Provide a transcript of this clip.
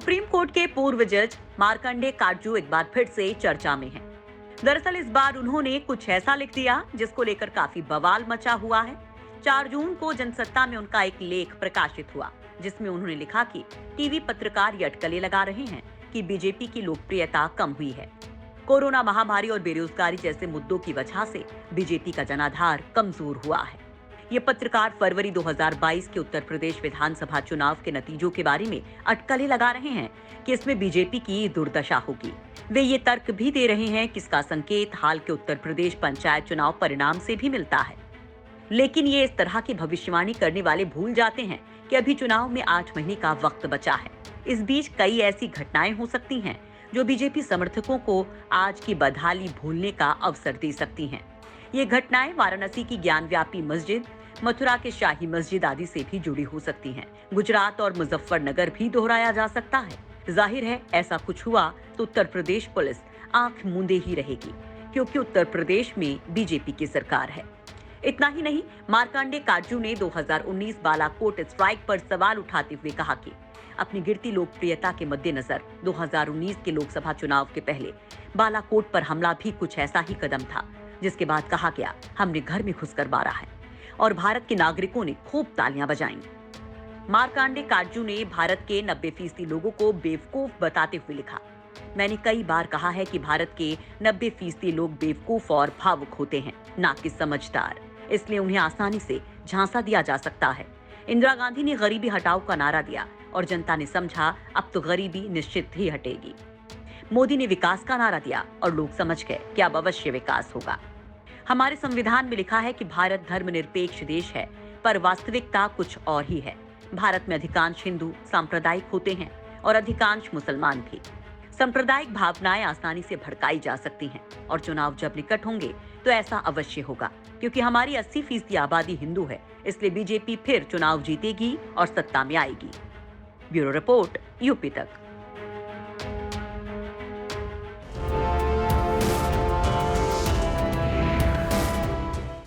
Supreme court के पूर्व जज मार्कंडे काटजू एक बार फिर से चर्चा में हैं। दरअसल इस बार उन्होंने कुछ ऐसा लिख दिया जिसको लेकर काफी बवाल मचा हुआ है। 4 जून को जनसत्ता में उनका एक लेख प्रकाशित हुआ जिसमें उन्होंने लिखा कि टीवी पत्रकार ये अटकलें लगा रहे हैं कि बीजेपी की लोकप्रियता कम हुई है। कोरोना महामारी और बेरोजगारी जैसे मुद्दों की वजह से बीजेपी का जनाधार कमजोर हुआ है। ये पत्रकार फरवरी 2022 के उत्तर प्रदेश विधानसभा चुनाव के नतीजों के बारे में अटकलें लगा रहे हैं कि इसमें बीजेपी की दुर्दशा होगी। वे ये तर्क भी दे रहे हैं कि इसका संकेत हाल के उत्तर प्रदेश पंचायत चुनाव परिणाम से भी मिलता है। लेकिन ये इस तरह की भविष्यवाणी करने वाले भूल जाते हैं कि अभी चुनाव में 8 महीने का वक्त बचा है। इस बीच कई ऐसी घटनाएं हो सकती हैं जो बीजेपी समर्थकों को आज की बदहाली भूलने का अवसर दे सकती हैं। ये घटनाएं वाराणसी की ज्ञानव्यापी मस्जिद, मथुरा के शाही मस्जिद आदि से भी जुड़ी हो सकती हैं। गुजरात और मुजफ्फरनगर भी दोहराया जा सकता है। जाहिर है ऐसा कुछ हुआ तो उत्तर प्रदेश पुलिस आंख मूंदे ही रहेगी, क्योंकि उत्तर प्रदेश में बीजेपी की सरकार है। इतना ही नहीं, मार्कंडे काटजू ने 2019 बालाकोट स्ट्राइक पर सवाल उठाते हुए कहा कि अपनी गिरती लोकप्रियता के मद्देनजर 2019 के लोकसभा चुनाव के पहले बालाकोट पर हमला भी कुछ ऐसा ही कदम था, जिसके बाद कहा गया हमने घर में घुसकर मारा है और भारत के नागरिकों ने खूब तालियां बजाईं। मार्कंडे काटजू ने भारत के 90% लोगों को बेवकूफ बताते हुए लिखा, मैंने कई बार कहा है कि भारत के 90% लोग बेवकूफ और भावुक होते हैं, ना कि समझदार। इसलिए उन्हें आसानी से झांसा दिया जा सकता है। इंदिरा गांधी ने गरीबी हटाओ का नारा दिया और जनता ने समझा अब तो गरीबी निश्चित ही हटेगी। मोदी ने विकास का नारा दिया और लोग समझ गए कि अब अवश्य विकास होगा। हमारे संविधान में लिखा है कि भारत धर्मनिरपेक्ष देश है, पर वास्तविकता कुछ और ही है। भारत में अधिकांश हिंदू सांप्रदायिक होते हैं और अधिकांश मुसलमान भी। सांप्रदायिक भावनाएं आसानी से भड़काई जा सकती हैं और चुनाव जब निकट होंगे तो ऐसा अवश्य होगा, क्योंकि हमारी 80% आबादी हिंदू है। इसलिए बीजेपी फिर चुनाव जीतेगी और सत्ता में आएगी। ब्यूरो रिपोर्ट, यूपी तक।